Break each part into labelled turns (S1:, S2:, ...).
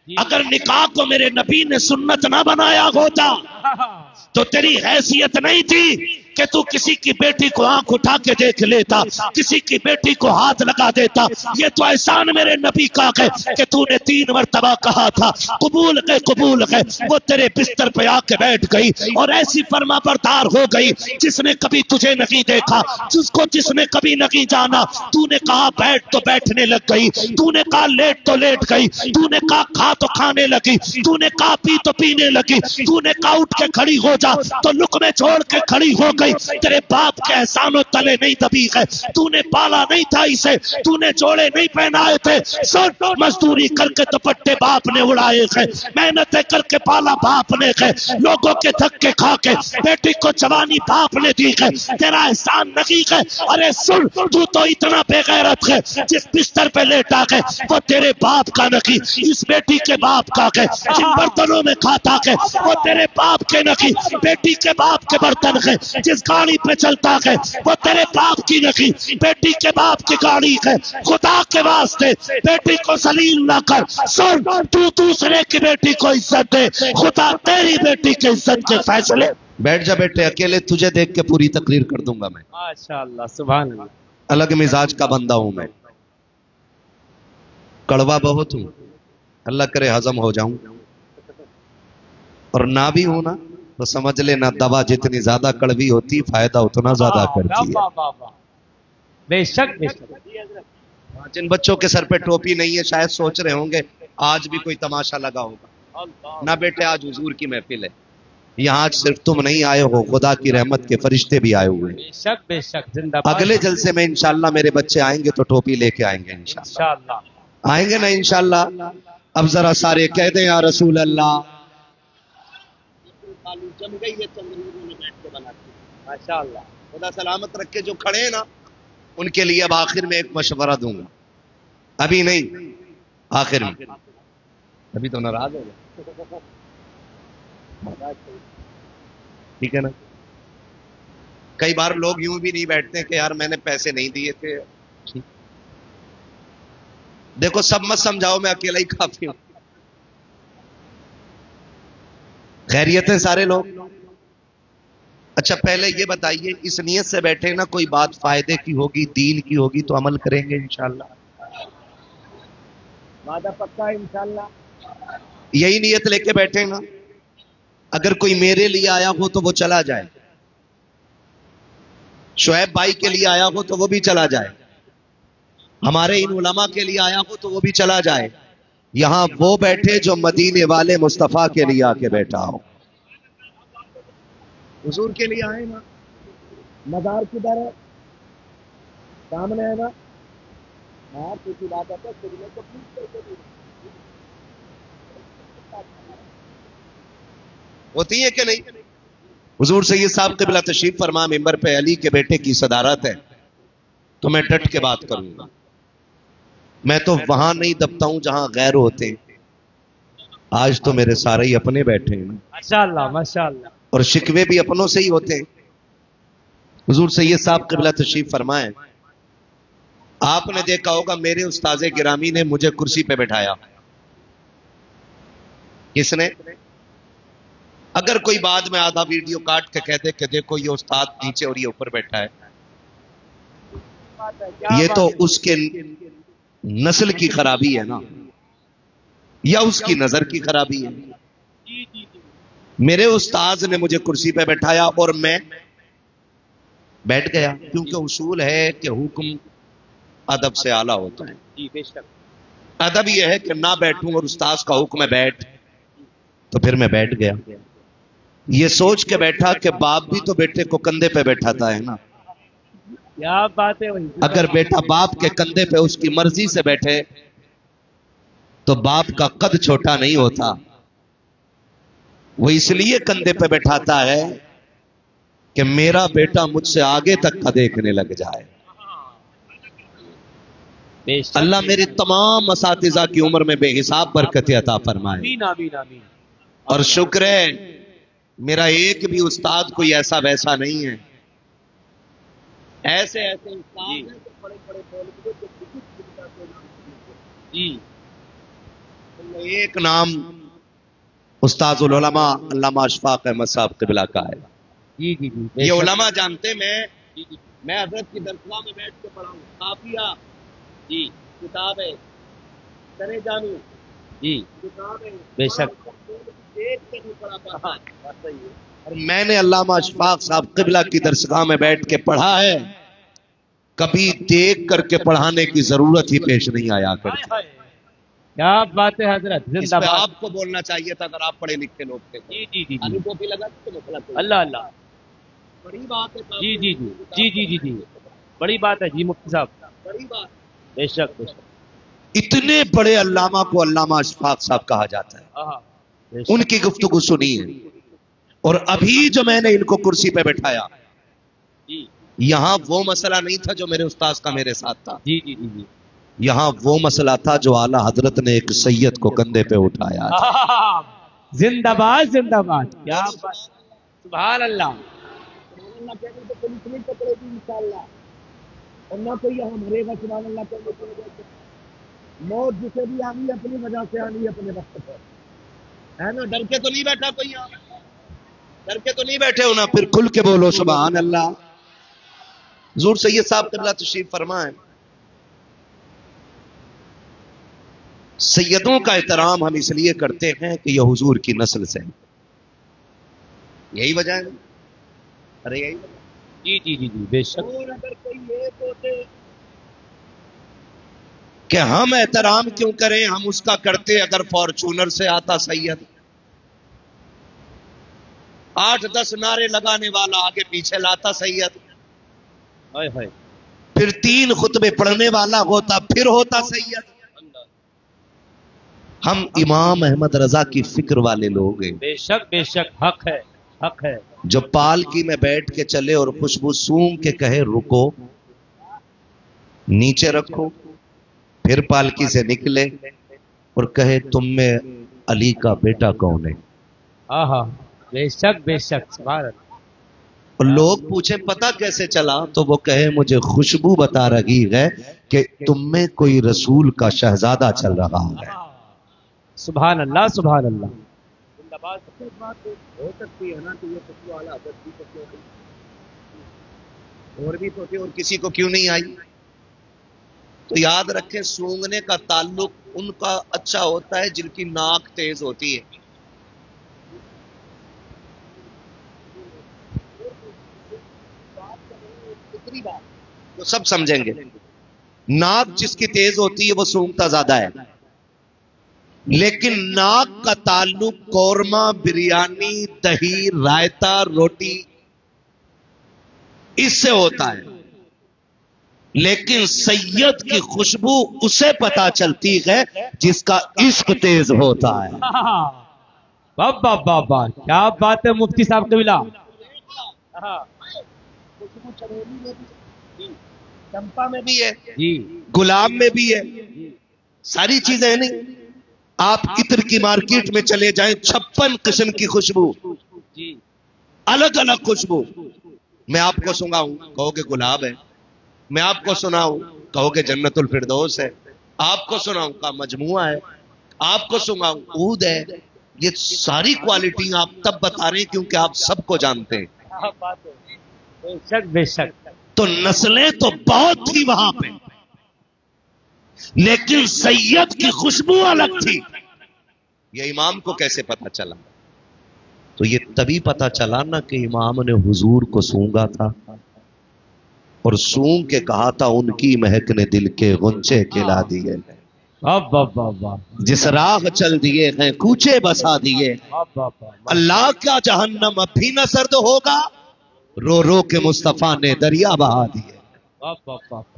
S1: اگر نکاح کو میرے نبی نے سنت نہ بنایا ہوتا تو تیری حیثیت نہیں تھی کہ تو کسی کی بیٹی کو آنکھ اٹھا کے دیکھ لیتا، کسی کی بیٹی کو ہاتھ لگا دیتا۔ یہ تو احسان میرے نبی کا ہے کہ تو نے 3 مرتبہ کہا تھا قبول ہے قبول ہے، وہ تیرے بستر پہ آ کے بیٹھ گئی اور ایسی فرما بردار ہو گئی جس نے کبھی تجھے نہیں دیکھا، جس نے کبھی نہیں جانا۔ تو نے کہا بیٹھ تو بیٹھنے لگ گئی، تو نے کہا لیٹ تو لیٹ گئی، تو نے کہا کھا تو کھانے لگی، تو نے کہا پی تو پینے لگی، تو نے کہا اٹھ کے کھڑی ہو جا تو لقمے چھوڑ کے کھڑی ہو گئی۔ تیرے باپ کے احسانوں تلے نہیں دبی ہے، تو نے پالا نہیں تھا اسے، تو نے جوڑے نہیں پہنائے تھے۔ سن، مزدوری کر کے دوپٹے باپ نے اڑائے ہیں، محنتیں کر کے پالا باپ نے ہے، لوگوں کے دھکے کھا کے بیٹی کو جوانی باپ نے دی ہے، تیرا احسان نہیں ہے۔ ارے سن، تو اتنا بے غیرت ہے، جس بستر پہ لیٹا ہے وہ تیرے باپ کا نہیں، اس بیٹی کے باپ کا ہے، جن برتنوں میں کھاتا ہے وہ تیرے باپ کے نہیں، بیٹی کے باپ کے برتن ہے، جس گاڑی پہ چلتا ہے وہ تیرے باپ کی نہیں، بیٹی کے باپ کی گاڑی ہے۔ خدا کے واسطے بیٹی کو ذلیل نہ کر۔ سن، تو دوسرے کی بیٹی کو عزت دے، خدا تیری بیٹی کی عزت کے فیصلے۔ بیٹھ جا بیٹے، اکیلے تجھے دیکھ کے پوری تقریر کر دوں گا میں۔
S2: ماشاءاللہ، سبحان اللہ۔
S1: الگ مزاج کا بندہ ہوں میں، کڑوا بہت ہوں، اللہ کرے ہضم ہو جاؤں، اور نہ بھی ہوں نا تو سمجھ لینا دوا جتنی زیادہ کڑوی ہوتی فائدہ اتنا زیادہ کرتی ہے۔
S2: بے شک بے شک۔
S1: جن بچوں کے سر پہ ٹوپی نہیں ہے شاید سوچ رہے ہوں گے آج بھی کوئی تماشا لگا ہوگا۔ نہ بیٹے، آج حضور کی محفل ہے، یہاں آج صرف تم نہیں آئے ہو، خدا کی رحمت کے فرشتے بھی آئے ہوئے ہیں۔
S2: بے شک بے شک، زندہ باد۔
S1: اگلے جلسے میں انشاءاللہ میرے بچے آئیں گے تو ٹوپی لے کے آئیں گے انشاءاللہ۔
S2: انشاءاللہ
S1: آئیں گے نا انشاءاللہ۔ اب ذرا سارے کہہ دیں یا رسول اللہ۔ جم گئی ہے چندریوں میں بیٹھ کے بناتی،
S2: ماشاءاللہ۔
S1: خدا سلامت رکھے۔ جو کھڑے ہیں نا ان کے لیے اب آخر میں ایک مشورہ دوں گا، ابھی نہیں آخر میں، ابھی تو ناراض ہو گئے، ٹھیک ہے نا۔ کئی بار لوگ یوں بھی نہیں بیٹھتے کہ یار میں نے پیسے نہیں دیے تھے۔ دیکھو سب مت سمجھاؤ، میں اکیلا ہی کافی ہوں۔ خیریت ہے سارے لوگ؟ اچھا پہلے یہ بتائیے، اس نیت سے بیٹھے نا کوئی بات فائدے کی ہوگی، دین کی ہوگی تو عمل کریں گے انشاءاللہ؟
S2: وعدہ پکا ہے انشاءاللہ۔
S1: یہی نیت لے کے بیٹھے نا؟ اگر کوئی میرے لیے آیا ہو تو وہ چلا جائے، شعیب بھائی کے لیے آیا ہو تو وہ بھی چلا جائے، ہمارے ان علماء کے لیے آیا ہو تو وہ بھی چلا جائے، یہاں وہ بیٹھے جو مدینے والے مصطفیٰ کے لیے آ کے بیٹھا ہو۔ حضور کے لیے آئے نا،
S2: مزار کدھر ہے؟ سامنے ہے نا؟ ہاں کچھ بات ہے تو
S1: ہوتی ہے کہ نہیں؟ حضور سید صاحب قبلہ تشریف فرما، منبر پہ علی کے بیٹے کی صدارت ہے تو میں ڈٹ کے بات کروں گا۔ میں تو وہاں نہیں دبتا ہوں جہاں غیر ہوتے ہیں۔ آج تو میرے سارے ہی اپنے بیٹھے ہیں
S2: ماشاءاللہ ماشاءاللہ۔
S1: اور شکوے بھی اپنوں سے ہی ہوتے ہیں۔ حضور سید صاحب قبلہ تشریف فرمائے، آپ نے دیکھا ہوگا میرے استاذ گرامی نے مجھے کرسی پہ بٹھایا۔ کس نے؟ اگر کوئی بعد میں آدھا ویڈیو کاٹ کے کہہ دے کہ دیکھو یہ استاد نیچے اور یہ اوپر بیٹھا ہے، یہ تو اس کے نسل کی خرابی ہے نا، یا اس کی نظر کی خرابی ہے۔ میرے استاذ نے مجھے کرسی پہ بٹھایا اور میں بیٹھ گیا، کیونکہ اصول ہے کہ حکم ادب سے اعلیٰ ہوتا ہے۔
S2: جی بے شک۔
S1: ادب یہ ہے کہ نہ بیٹھوں اور استاذ کا حکم ہے بیٹھ، تو پھر میں بیٹھ گیا، یہ سوچ کے بیٹھا کہ باپ بھی تو بیٹے کو کندھے پہ بیٹھاتا ہے نا۔
S2: کیا بات ہے؟
S1: اگر بیٹا باپ کے کندھے پہ اس کی مرضی سے بیٹھے تو باپ کا قد چھوٹا نہیں ہوتا، وہ اس لیے کندھے پہ بیٹھاتا ہے کہ میرا بیٹا مجھ سے آگے تک کا دیکھنے لگ جائے۔ اللہ میری تمام اساتذہ کی عمر میں بے حساب برکت عطا فرمائے۔
S2: آمین آمین آمین۔
S1: اور شکر ہے میرا ایک بھی استاد کوئی ایسا ویسا نہیں ہے، ایسے ایسے استاد ہیں جو بڑے بڑے مولوی جو
S2: جی
S1: ایک نام استاذ العلماء علامہ اشفاق احمد صاحب قبلہ کا ہے.
S2: جی جی جی
S1: یہ علماء جانتے میں حضرت کی درسگاہ میں بیٹھ کے پڑھا ہوں. کافیہ
S2: جی
S1: کتاب ہے, سرے جانو
S2: جی
S1: کتاب ہے,
S2: بے شک.
S1: دیکھ کے نہیں پڑھا پاتا. اور میں نے علامہ اشفاق صاحب قبلہ کی درسگاہ میں بیٹھ کے پڑھا ہے, کبھی دیکھ کر کے پڑھانے کی ضرورت ہی پیش نہیں آیا کرتی.
S2: کیا بات ہے حضرت,
S1: اس
S2: زندہ
S1: پہ
S2: باد.
S1: آپ کو بولنا چاہیے تھا اگر آپ پڑھے لکھے لوگ تھے.
S2: جی جی جی
S1: خالی
S2: جی
S1: ٹوپی لگا کے مسئلہ کوئی
S2: اللہ اللہ.
S1: بڑی بات ہے.
S2: جی جی جی جی جی جی جی بڑی بات ہے جی مفتی صاحب.
S1: بڑی بات.
S2: بے شک بے شک.
S1: اتنے بڑے علامہ کو علامہ اشفاق صاحب کہا جاتا ہے.
S2: آہا، بے
S1: ان
S2: شک.
S1: کی گفتگو سنی ہے. اور ابھی جو میں نے ان کو کرسی پہ بٹھایا,
S2: جی
S1: یہاں وہ مسئلہ نہیں تھا جو میرے استاذ کا میرے ساتھ تھا.
S2: جی جی جی جی.
S1: یہاں وہ مسئلہ تھا جو اعلیٰ حضرت نے ایک سید کو کندھے پہ اٹھایا تھا.
S2: آہا، زندہ باد زندہ باد. کیا بات. سبحان اللہ.
S1: پولیس نہیں پکڑے گی انشاءاللہ, اور نہ کوئی یہاں مرے گا. سبحان اللہ کرنے کی وجہ سے موت جسے بھی آنی ہے اپنی وجہ سے آنی ہے, اپنے وقت پر ہے نا. ڈر کے تو نہیں بیٹھا کوئی یہاں, ڈر کے تو نہیں بیٹھے ہونا. پھر کھل کے بولو سبحان اللہ. حضور سید صاحب قبلہ تشریف فرمائیں. سیدوں کا احترام ہم اس لیے کرتے ہیں کہ یہ حضور کی نسل سے, یہی وجہ ہے. ارے یہی وجہ.
S2: جی جی جی جی بے شک.
S1: اور اگر کوئی یہ ہوتے کہ ہم احترام کیوں کریں, ہم اس کا کرتے اگر فارچونر سے آتا سید, 8-10 نعرے لگانے والا آگے پیچھے لاتا سید,
S2: ہائے ہائے.
S1: پھر 3 خطبے پڑھنے والا ہوتا, پھر ہوتا سید. ہم امام احمد رضا کی فکر والے لوگ ہیں,
S2: بے شک بے شک. حق ہے حق ہے.
S1: جو پالکی میں بیٹھ کے چلے اور خوشبو سونگ کے کہے رکو, نیچے رکھو, پھر پالکی سے نکلے اور کہے تم میں علی کا بیٹا کون ہے.
S2: آہا بے شک بے شک. سبحان اللہ.
S1: اور لوگ پوچھیں پتا کیسے چلا, تو وہ کہے مجھے خوشبو بتا رہی ہے کہ تم میں کوئی رسول کا شہزادہ چل رہا ہے.
S2: سبحان اللہ سبحان اللہ. زندہ باد.
S1: بات ہو سکتی ہے نا کہ یہ خوشبو والا حضرت بھی تو کیوں نہیں, اور بھی تو تھے, اور کسی کو کیوں نہیں آئی. تو یاد رکھیں سونگنے کا تعلق ان کا اچھا ہوتا ہے جن کی ناک تیز ہوتی ہے. تو سب سمجھیں گے, ناک جس کی تیز ہوتی ہے وہ سونگتا زیادہ ہے. لیکن ناک کا تعلق قورمہ, بریانی, دہی, رائتا, روٹی اس سے ہوتا ہے. لیکن سید کی خوشبو اسے پتا چلتی ہے جس کا عشق تیز ہوتا ہے.
S2: بابا بابا کیا بات ہے مفتی صاحب قبلہ.
S1: خوشبو چمیلی میں بھی, چمپا میں بھی ہے,
S2: جی
S1: گلاب میں بھی ہے, ساری چیزیں ہیں. نہیں, آپ عطر کی مارکیٹ میں چلے جائیں, 56 قسم کی خوشبو,
S2: جی
S1: الگ الگ خوشبو. میں آپ کو سناؤں کہو کہ گلاب ہے, میں آپ کو سناؤں کہو کہ جنت الفردوس ہے, آپ کو سناؤں کا مجموعہ ہے, آپ کو سناؤں عود ہے. یہ ساری کوالٹی آپ تب بتا رہے ہیں کیونکہ آپ سب کو جانتے ہیں.
S2: کیا بات ہے. بے شک بے شک.
S1: تو نسلیں تو بہت تھی وہاں پہ, لیکن سید کی خوشبو الگ تھی. یہ امام کو کیسے پتا چلا؟ تو یہ تبھی پتا چلا نا کہ امام نے حضور کو سونگا تھا, اور سونگ کے کہا تھا ان کی مہک نے دل کے غنچے کھلا دیے, جس راہ چل دیے ہیں کوچے بسا دیے. اللہ کا جہنم اب بھی نہ سرد ہوگا, رو رو کے مصطفیٰ نے دریا بہا دیے.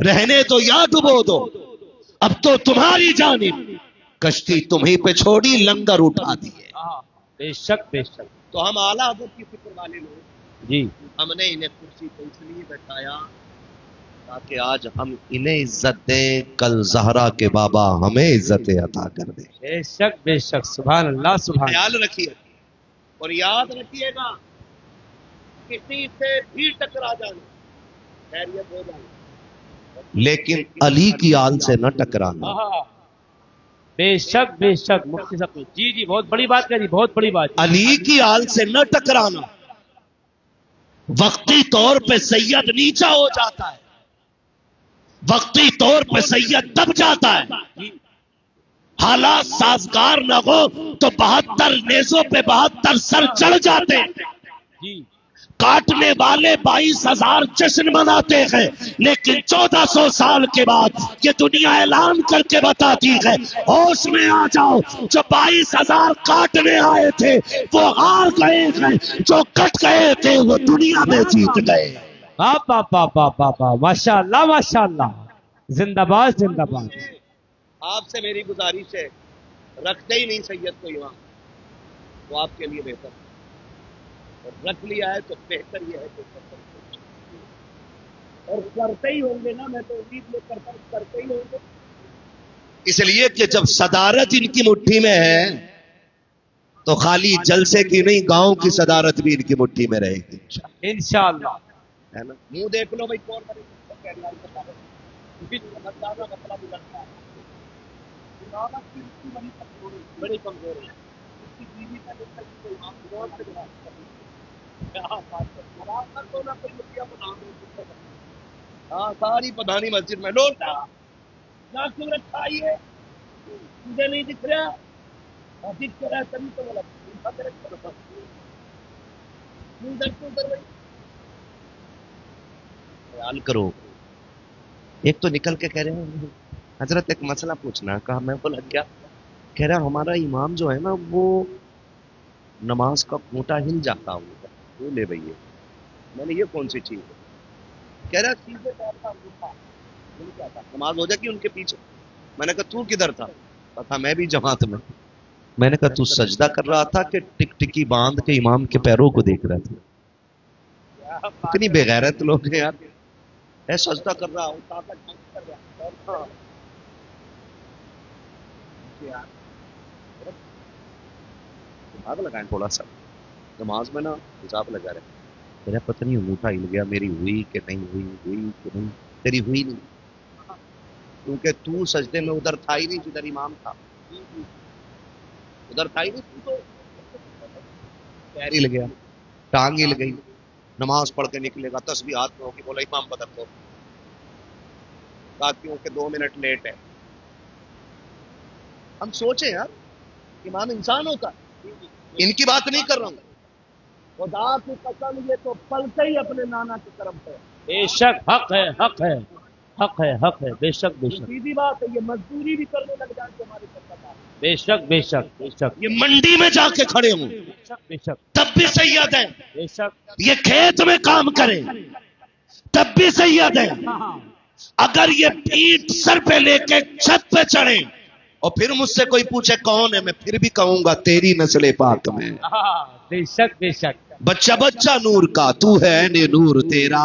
S1: رہنے تو یا ڈبو دو, اب تو تمہاری جانب, کشتی تمہیں پہ چھوڑی لنگر اٹھا دیے.
S2: بے شک بے شک.
S1: تو ہم اعلیٰ حضرت کی فکر والے لوگ,
S2: جی
S1: ہم نے انہیں کرسی پہ اس لیے بٹھایا تاکہ آج ہم انہیں عزت دیں, کل زہرا کے بابا ہمیں عزت عطا کر دیں.
S2: بے شک بے شک. سبحان اللہ سبحان اللہ.
S1: خیال رکھیے اور یاد رکھیے گا, کسی سے بھی ٹکرا جانا خیریت ہو جانا, لیکن علی کی آل سے نہ ٹکرانا.
S3: بے شک مفتی صاحب جی جی بہت بڑی بات کہی، بہت بڑی بات۔
S1: علی کی آل سے نہ ٹکرانا، وقتی طور پہ سید نیچا ہو جاتا ہے، وقتی طور پہ سید دب جاتا ہے، حالات سازگار نہ ہو تو 72 نیزوں پہ 72 سر چڑھ جاتے ہیں۔
S3: جی
S1: کاٹنے والے 22,000 جشن مناتے ہیں، لیکن 1400 سال کے بعد یہ دنیا اعلان کر کے بتاتی ہے، ہوش میں آ جاؤ، جو 22,000 کاٹنے آئے تھے وہ ہار گئے ہیں، جو کٹ گئے تھے وہ دنیا میں جیت گئے۔
S3: ماشاء اللہ زندہ باد زندہ باد۔
S2: آپ سے میری گزارش ہے، رکھتے ہی نہیں سید کو امام تو آپ کے لیے بہتر ہے، اور رکھ لیا ہے تو بہتر یہ ہے کہ اور کرتے ہی ہوں گے نا، میں تو امید لے کرتا ہوں کرتے ہی ہوں گے،
S1: اس لیے کہ جب صدارت ان کی مٹھی میں ہے تو خالی جلسے کی نہیں، گاؤں کی صدارت بھی ان کی مٹھی میں رہے گی
S3: انشاءاللہ۔
S1: ہے نا۔
S2: منہ دیکھ لو بھائی کون بنے گا، مسئلہ بھی لگتا ہے، امامت کی اس کی بڑی کمزور ہے، اس کی بیوی کا دیکھا کہ کوئی امام غور سے بنا ہاں ساری پدھانی مسجد میں لوٹا نہ کیوں رکھا یہ مجھے نہیں دکھ رہا، اور دکھ رہا ہے تبھی تو بولا
S4: خیال کرو۔ ایک تو نکل کے کہہ رہے ہیں حضرت ایک مسئلہ پوچھنا، کہا میں بولا کیا، کہہ رہا ہمارا امام جو ہے نا وہ نماز کا کھوٹا ہل جاتا ہوگا، وہ لے بھئی
S2: میں نے یہ کون سی چیز ہے، کہہ رہا سیدھے طور پر انگوٹھا مل کیا تھا، نماز ہو جاتی ان کے پیچھے، میں نے کہا تو کدھر تھا،
S4: تھا میں بھی جماعت میں نے کہا تو سجدہ کر رہا تھا کہ ٹک ٹکی باندھ کے امام کے پیروں کو دیکھ رہا تھا؟ اتنی بے غیرت لوگ ہیں یار،
S2: اے سجدہ کر رہا ہوں طاقت جنگ کر رہا ہوں،
S4: حساب لگائیں تھوڑا سا نماز میں نا، حساب لگا رہے میرا پتہ نہیں انگوٹھا ہل گیا، میری ہوئی کہ نہیں ہوئی، ہوئی کہ نہیں، تیری ہوئی نہیں، کیونکہ تو سجدے میں ادھر تھا ہی نہیں جدھر امام تھا، ادھر تھا ہی نہیں، تو پیر ہل گیا، ٹانگ ہل گئی، نماز پڑھ کے نکلے گا، تسبیح ہاتھ میں ہوگی، بولا امام بدل دو، کیوں کہ 2 منٹ لیٹ ہے۔ ہم سوچیں یار امام انسان ہوتا ہے، ان کی بات نہیں کر رہا ہوں، خدا کی قسم یہ تو پلتے ہی اپنے نانا کی طرف ہے،
S3: بے شک حق ہے حق ہے حق ہے حق ہے، بے شک بے شک
S2: سیدھی بات ہے، یہ مزدوری بھی کرنے لگ جائیں تو ہماری سرکار
S3: بے شک بے شک بے شک
S1: یہ منڈی میں جا کے کھڑے ہوں
S3: بے شک بے شک
S1: تب بھی سید ہیں،
S3: بے شک۔
S1: یہ کھیت میں کام کریں تب بھی سید ہیں، اگر یہ پیٹ سر پہ لے کے چھت پہ چڑھیں اور پھر مجھ سے کوئی پوچھے کون ہے، میں پھر بھی کہوں گا تیری نسل پاک میں،
S3: بے شک بے شک۔
S1: بچہ بچہ نور کا تو ہے نے نور تیرا،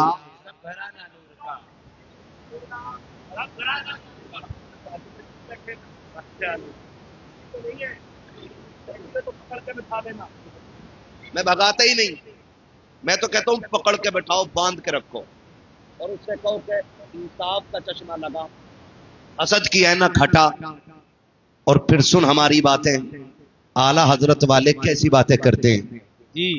S2: میں بھگاتا ہی نہیں، میں تو کہتا ہوں پکڑ کے بٹھاؤ، باندھ کے رکھو، اور اس سے کہو کہ انصاف کا چشمہ لگا،
S1: حسد کی اینک ہٹا، اور پھر سن ہماری باتیں، اعلی حضرت والے کیسی باتیں کرتے ہیں،
S3: جی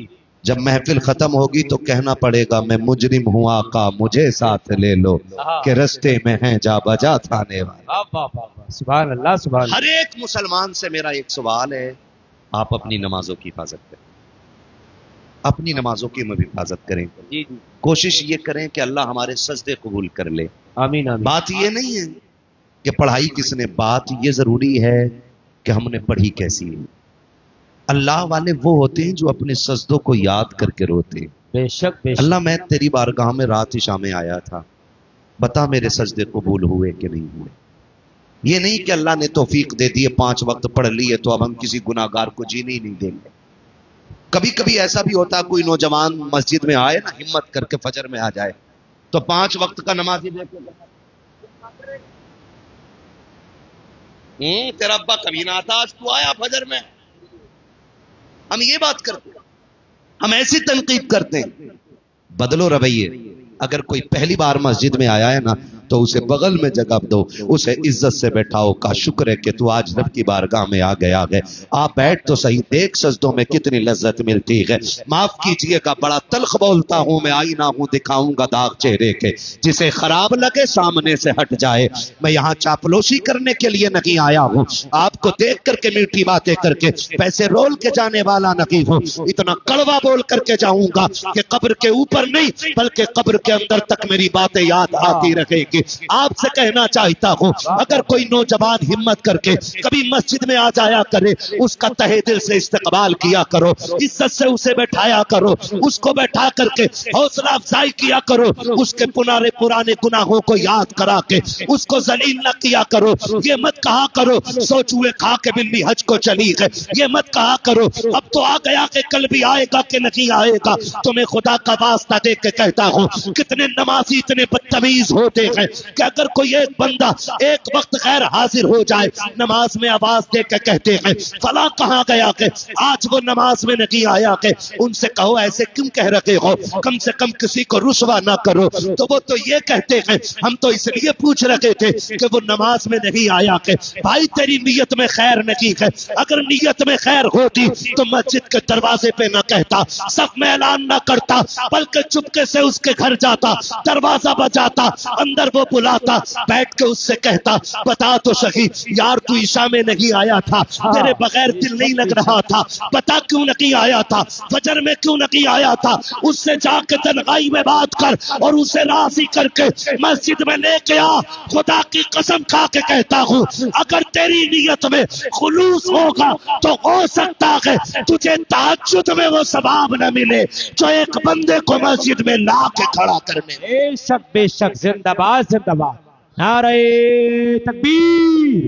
S1: جب محفل ختم ہوگی تو کہنا پڑے گا میں مجرم ہوں آقا مجھے ساتھ لے لو، کہ رستے میں ہیں جا بجا تھانے والے۔
S3: سبحان اللہ سبحان
S4: ہر ایک مسلمان سے میرا ایک سوال ہے، آپ اپنی نمازوں کی حفاظت کریں، اپنی نمازوں کی میں بھی حفاظت کریں،
S3: جی جی
S4: کوشش یہ کریں کہ اللہ ہمارے سجدے قبول کر لے۔
S3: آمین آمین۔
S4: بات یہ نہیں ہے کہ پڑھائی کس نے، بات یہ ضروری ہے کہ ہم نے پڑھی کیسی ہے۔ اللہ والے وہ ہوتے ہیں جو اپنے سجدوں کو یاد کر کے روتے ہیں۔
S3: بے شک بے شک۔
S4: اللہ میں تیری بارگاہ میں رات عشاء میں آیا تھا، بتا میرے سجدے قبول ہوئے کہ نہیں ہوئے۔ یہ نہیں کہ اللہ نے توفیق دے دیے 5 وقت پڑھ لیے تو اب ہم کسی گناہگار کو جینے ہی نہیں دیں گے۔ کبھی کبھی ایسا بھی ہوتا ہے کوئی نوجوان مسجد میں آئے نا، ہمت کر کے فجر میں آ جائے تو 5 وقت کا نمازی دیکھ
S2: تیرا ابا کبھی نہ آتا، آج تو آیا فجر میں، ہم یہ بات کرتے ہیں،
S1: ہم ایسی تنقید کرتے ہیں، بدلو رویے۔ اگر کوئی پہلی بار مسجد میں آیا ہے نا
S4: تو اسے بغل میں جگہ دو, اسے عزت سے بیٹھاؤ. کا شکر ہے کہ تو آج رب کی بارگاہ میں آ گیا ہے. آپ بیٹھ تو صحیح, دیکھ سجدوں میں کتنی لذت ملتی ہے. معاف کیجئے گا بڑا تلخ بولتا ہوں میں, آئینہ ہوں دکھاؤں گا داغ چہرے کے, جسے خراب لگے سامنے سے ہٹ جائے. میں یہاں چاپلوسی کرنے کے لیے نہیں آیا ہوں, آپ کو دیکھ کر کے میٹھی باتیں کر کے پیسے رول کے جانے والا نہیں ہوں. اتنا کڑوا بول کر کے جاؤں گا کہ قبر کے اوپر نہیں بلکہ قبر کے اندر تک میری باتیں یاد آتی رہے گی. آپ سے کہنا چاہتا ہوں اگر کوئی نوجوان ہمت کر کے کبھی مسجد میں آ جایا کرے, اس کا تہے دل سے استقبال کیا کرو, عزت سے اسے بیٹھایا کرو, اس کو بیٹھا کر کے حوصلہ افزائی کیا کرو, اس کے پرانے گناہوں کو یاد کرا کے اس کو ذلیل نہ کیا کرو. یہ مت کہا کرو سو چوہے کھا کے بلی حج کو چلی ہے, یہ مت کہا کرو اب تو آ گیا کہ کل بھی آئے گا کہ نہیں آئے گا. تمہیں خدا کا واسطہ دے کے کہتا ہوں کتنے نمازی اتنے بدتمیز ہوتے ہیں کہ اگر کوئی ایک بندہ ایک وقت غیر حاضر ہو جائے نماز میں آواز دے کے کہتے ہیں فلاں کہاں گیا کہ آج وہ نماز میں نہیں آیا. کہ ان سے کہو ایسے کیوں کہہ رہے ہو, کم سے کم کسی کو رسوا نہ کرو. تو وہ تو یہ کہتے ہیں ہم تو اس لیے پوچھ رہے تھے کہ وہ نماز میں نہیں آیا. کہ بھائی تیری نیت میں خیر نہیں ہے, اگر نیت میں خیر ہوتی تو مسجد کے دروازے پہ نہ کہتا, صف میں اعلان نہ کرتا, بلکہ چپکے سے اس کے گھر جاتا, دروازہ بجاتا, اندر وہ بلاتا, بیٹھ کے اس سے کہتا بتا تو صحیح یار تو عشاء میں نہیں آیا تھا, تیرے بغیر دل نہیں لگ رہا تھا, بتا کیوں نہیں آیا تھا, فجر میں کیوں نہیں آیا تھا. اس سے جا کے تنہائی میں بات کر اور اسے راضی کر کے مسجد میں لے کے آ. خدا کی قسم کھا کے کہتا ہوں اگر تیری نیت میں خلوص ہوگا تو ہو سکتا ہے تجھے تہجد میں وہ ثواب نہ ملے جو ایک بندے کو مسجد میں لا کے کھڑا کرنے.
S3: بے شک زندہ باد زندہ باد. نعرہ تکبیر,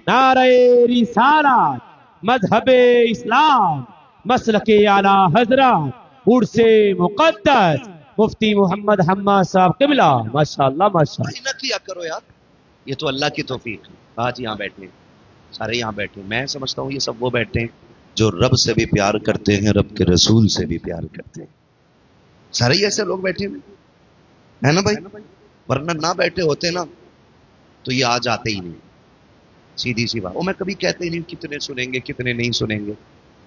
S3: نعرہ رسالت, مذہب اسلام, مسلک اعلی حضرت عرس مقدس مفتی محمد حماد صاحب قبلہ. ماشاءاللہ ماشاءاللہ.
S4: نہ کیا کرو یار, یہ تو اللہ کی توفیق ہے. آج یہاں بیٹھے سارے یہاں بیٹھے, میں سمجھتا ہوں یہ سب وہ بیٹھے ہیں جو رب سے بھی پیار کرتے ہیں, رب کے رسول سے بھی پیار کرتے ہیں. سارے ہی ایسے لوگ بیٹھے ہیں ہے نا بھائی, ورنہ نہ بیٹھے ہوتے نا تو یہ آج آتے ہی نہیں. سیدھی سی بات. میں کبھی کہتے ہی نہیں کتنے سنیں گے کتنے نہیں سنیں گے,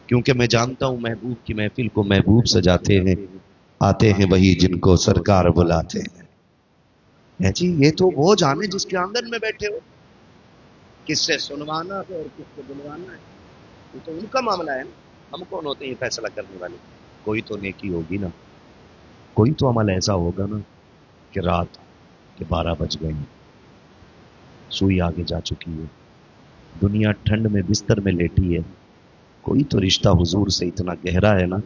S4: کیونکہ میں جانتا ہوں محبوب کی محفل کو محبوب سجاتے ہیں, آتے ہیں وہی جن کو سرکار بلاتے ہیں. جی یہ تو وہ جانے جس کے آنگن میں بیٹھے ہو, کس سے سنوانا ہے اور کس سے بلوانا ہے یہ تو ان کا معاملہ ہے نا. ہم کون ہوتے ہیں فیصلہ کرنے والے. کوئی تو نیکی ہوگی نا, کوئی تو عمل ایسا ہوگا نا کہ رات کے 12 بج گئے ہیں, سوئی آگے جا چکی ہے, دنیا ٹھنڈ میں بستر میں لیٹی ہے. کوئی تو رشتہ حضور سے اتنا گہرا ہے نا,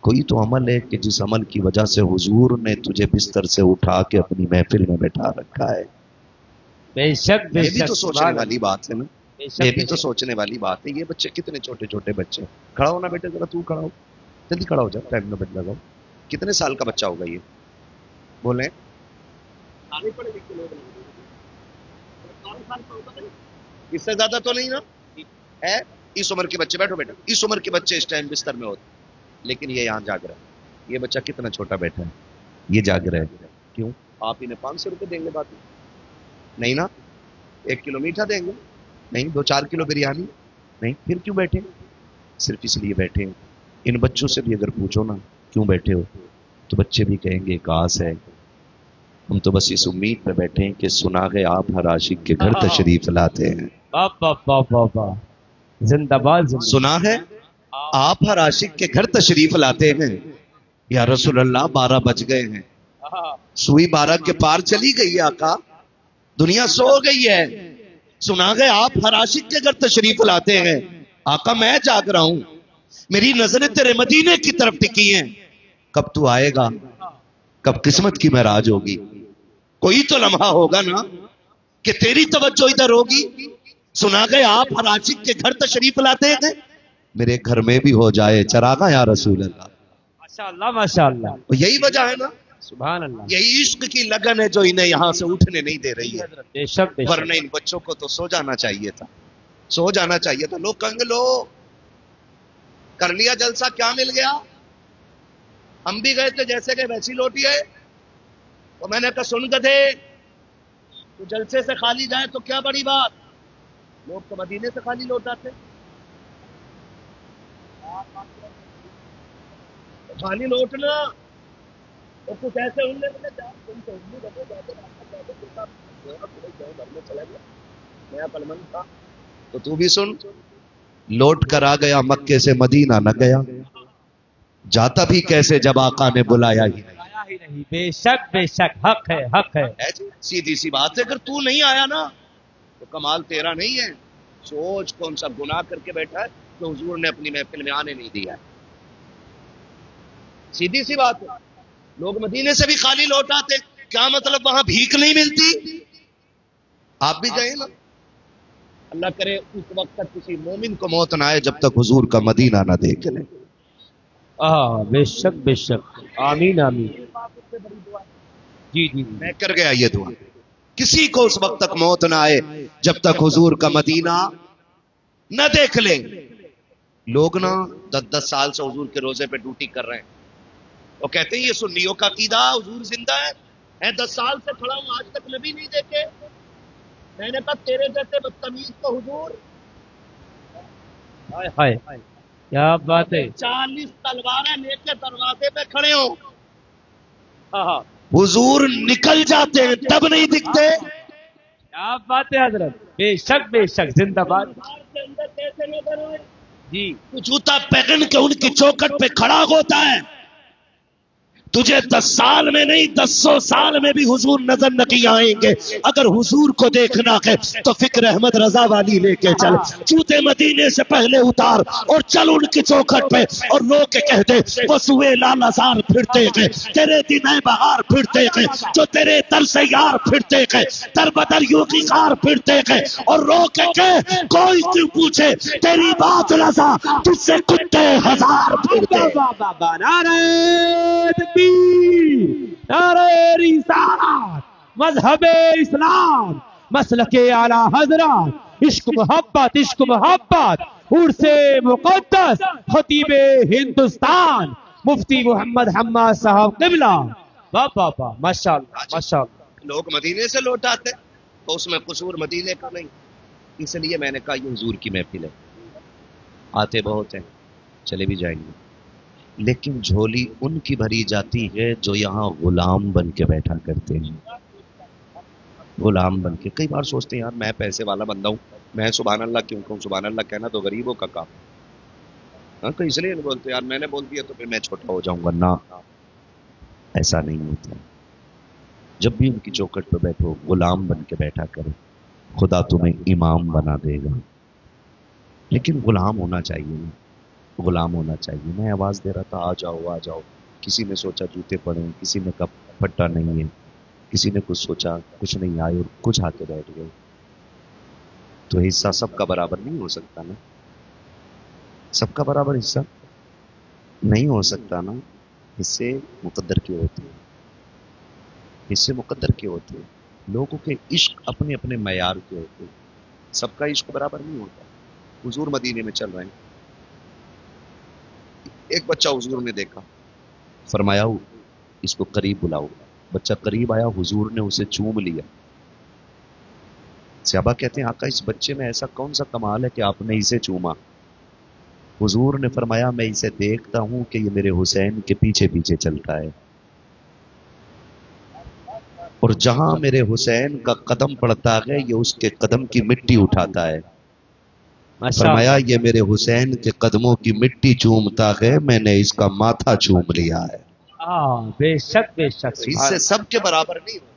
S4: کوئی تو عمل ہے کہ جس عمل کی وجہ سے حضور نے تجھے بستر سے اٹھا کے اپنی محفل میں بیٹھا رکھا ہے.
S3: بے شک بے
S4: یہ بھی
S3: شک.
S4: تو سوچنے والی بات ہے نا, یہ بھی تو سوچنے والی بات ہے. یہ بچے کتنے چھوٹے چھوٹے بچے, کھڑا ہونا بیٹے ذرا, تو کھڑا ہو, جلدی کھڑا ہو جا, ٹائم نہ بچ لگاؤ. کتنے سال کا بچہ ہوگا یہ بولیں؟ اس سے زیادہ تو نہیں نا ہے. اس عمر کے بچے, بیٹھو بیٹا, اس عمر کے بچے اس ٹائم بستر میں ہوتے, لیکن یہ یہاں جاگ رہا ہے. یہ بچہ کتنا چھوٹا بیٹھا ہے, یہ جاگ رہا ہے. کیوں؟ آپ انہیں 500 روپے دیں گے بات نہیں نا, 1 کلو میٹھا دیں گے نہیں, 2-4 کلو بریانی نہیں, پھر کیوں بیٹھے؟ صرف اس لیے بیٹھے. ان بچوں سے بھی اگر پوچھو نا کیوں بیٹھے ہو تو بچے بھی کہیں گے ایک آس ہے, ہم تو بس اس امید پہ بیٹھے ہیں کہ سناغے آپ ہر عاشق کے گھر تشریف لاتے ہیں.
S3: زندہ باد.
S4: سنا ہے آپ ہر عاشق کے گھر تشریف لاتے ہیں. یا رسول اللہ 12 بج گئے ہیں, سوئی 12 کے پار چلی گئی ہے آقا, دنیا سو گئی ہے. سنا گئے آپ ہر عاشق کے گھر تشریف لاتے ہیں. آقا میں جاگ رہا ہوں, میری نظریں تیرے مدینے کی طرف ٹکی ہیں. کب تو آئے گا, کب قسمت کی معراج ہوگی. کوئی تو لمحہ ہوگا نا کہ تیری توجہ ادھر ہوگی. سنا گئے آپ ہر عاشق کے گھر تشریف لاتے ہیں, میرے گھر میں بھی ہو جائے چراغاں یا رسول اللہ.
S3: ماشاءاللہ ماشاءاللہ.
S4: یہی وجہ ہے نا,
S3: سبحان اللہ.
S4: یہی عشق کی لگن ہے جو انہیں یہاں سے اٹھنے نہیں دے رہی ہے.
S3: بے شک بے شک.
S4: ورنہ ان بچوں کو تو سو جانا چاہیے تھا, سو جانا چاہیے تھا. لوگ کہیں گے لو کر لیا جلسہ, کیا مل گیا, ہم بھی گئے تھے جیسے کہ ویسی لوٹی ہے. تو میں نے کہا سن گدھے,
S2: تو جلسے سے خالی جائے تو کیا بڑی بات، لوگ تو مدینے سے خالی لوٹ آتے، خالی لوٹنا اور کچھ ایسے ان میں گھر میں چلا گیا نیا پلمن تھا.
S4: تو تو بھی سن، لوٹ کر آ گیا مکے سے مدینہ نہ گیا، جاتا بھی کیسے جب آقا نے بلایا ہی نہیں.
S3: آیا ہی نہیں. بے شک حق ہے حق ہے.
S4: ہے جی، سیدھی سی بات ہے، اگر تو نہیں آیا نا تو کمال تیرا نہیں ہے. سوچ کون سا گناہ کر کے بیٹھا ہے کہ حضور نے اپنی محفل میں آنے نہیں دیا. سیدھی سی بات ہے. لوگ مدینے سے بھی خالی لوٹ آتے، کیا مطلب وہاں بھیک نہیں ملتی؟ آپ بھی گئے نا. اللہ کرے اس وقت تک کسی مومن کو موت نہ آئے جب تک حضور کا مدینہ نہ دیکھ لے.
S3: بے شک آمین آمین. جی جی
S4: میں کر گیا یہ دعا، کسی کو اس وقت تک موت نہ آئے جب تک حضور کا مدینہ نہ دیکھ لیں. لوگ نا 10 سال سے حضور کے روزے پہ ڈیوٹی کر رہے ہیں، وہ کہتے ہیں یہ سنیوں کا عقیدہ حضور زندہ ہے. میں 10 سال سے کھڑا ہوں، آج تک نبی نہیں دیکھے. میں نے کہا تیرے جیسے بدتمیز کو حضور
S3: ہائے ہائے کیا بات ہے.
S2: 40 تلواریں لے کے دروازے پہ کھڑے ہوں،
S1: حضور نکل جاتے ہیں تب نہیں دکھتے.
S3: کیا بات ہے حضرت. بے شک زندہ باد.
S2: باہر کے اندر کیسے نظر آئے؟
S3: جی
S1: تو جوتا پہن کے ان کی چوکھٹ پہ کھڑا ہوتا ہے، تجھے 10 سال میں نہیں 100 سال میں بھی حضور نظر نہیں آئیں گے. اگر حضور کو دیکھنا ہے تو فکر احمد رضا والی لے کے چل، جوتے مدینے سے پہلے اتار اور چل ان کی چوکھٹ پہ اور رو کے کہہ دے وہ سوئے لال ازار پھرتے گئے، تیرے دن بہار پھرتے گئے، جو تیرے در سے یار پھرتے گئے، در بدر یوں کی خار پھرتے گئے، اور رو کے کہے کوئی کیوں پوچھے تیری بات رضا تجھ سے کتے ہزار پھرتے.
S3: بابا نعرہ تکبیر، نعرہ رسالت، مذہب اسلام، مسلک اعلی حضرات، عشق محبت عرس مقدس، خطیب ہندوستان مفتی محمد حماد صاحب قبلہ. بابا ماشاءاللہ.
S4: لوگ مدینے سے لوٹ آتے تو اس میں قصور مدینے کا نہیں. اس لیے میں نے کہا یہ حضور کی محفل ہے، آتے بہت ہیں چلے بھی جائیں گے، لیکن جھولی ان کی بھری جاتی ہے جو یہاں غلام بن کے بیٹھا کرتے ہیں. غلام بن کے کئی بار سوچتے ہیں یار میں پیسے والا بندہ ہوں، میں سبحان اللہ کیوں کہوں؟ سبحان اللہ کہنا تو غریبوں کا کام. ہاں کہ اس لیے نہیں بولتے یار میں نے بول دیا تو پھر میں چھوٹا ہو جاؤں گا. نہ، ایسا نہیں ہوتا. جب بھی ان کی چوکھٹ پہ بیٹھو غلام بن کے بیٹھا کرو، خدا تمہیں امام بنا دے گا. لیکن غلام ہونا چاہیے نا، غلام ہونا چاہیے. میں آواز دے رہا تھا آ جاؤ، کسی نے سوچا جوتے پڑے، کسی نے کہا پھٹا نہیں ہے، کسی نے کچھ سوچا کچھ نہیں آئے اور کچھ آ کے بیٹھ گئے. تو حصہ سب کا برابر نہیں ہو سکتا نا، سب کا برابر حصہ نہیں ہو سکتا نا. حصے مقدر کے ہوتے ہیں، حصے مقدر کے ہوتے ہیں. لوگوں کے عشق اپنے اپنے معیار کے ہوتے ہیں، سب کا عشق برابر نہیں ہوتا. حضور مدینے میں چل رہے ہیں، ایک بچہ حضور نے دیکھا، فرمایا اس کو قریب بلاؤ. بچہ قریب آیا، حضور نے اسے چوم لیا. صحابہ کہتے ہیں آقا اس بچے میں ایسا کون سا کمال ہے کہ آپ نے اسے چوما؟ حضور نے فرمایا میں اسے دیکھتا ہوں کہ یہ میرے حسین کے پیچھے پیچھے چلتا ہے، اور جہاں میرے حسین کا قدم پڑتا ہے یہ اس کے قدم کی مٹی اٹھاتا ہے. فرمایا یہ میرے حسین کے قدموں کی مٹی چومتا ہے، میں نے اس کا ماتھا چوم لیا ہے.
S3: بے شک
S4: اس سے سب کے برابر نہیں ہوتے،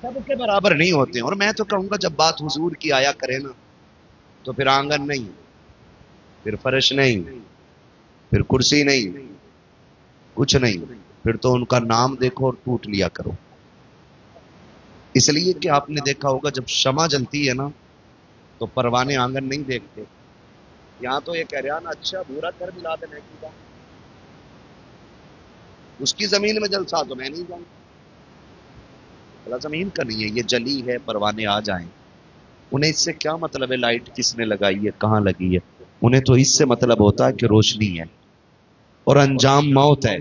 S4: سب کے برابر نہیں ہوتے. اور میں تو کہوں گا جب بات حضور کی آیا کرے نا تو پھر آنگن نہیں، پھر فرش نہیں، پھر کرسی نہیں، کچھ نہیں. پھر تو ان کا نام دیکھو اور ٹوٹ لیا کرو. اس لیے کہ آپ نے دیکھا ہوگا جب شمع جلتی ہے نا تو پروانے آنگن نہیں دیکھتے. یہاں تو یہ کہہ رہا نا اچھا بورا کر ملا دینے کی، اس کی زمین میں جلسہ تو میں نہیں جاؤں. بلا زمین کا نہیں ہے، یہ جلی ہے، پروانے آ جائیں. انہیں اس سے کیا مطلب ہے لائٹ کس نے لگائی ہے، کہاں لگی ہے؟ انہیں تو اس سے مطلب ہوتا ہے کہ روشنی ہے اور انجام موت ہے.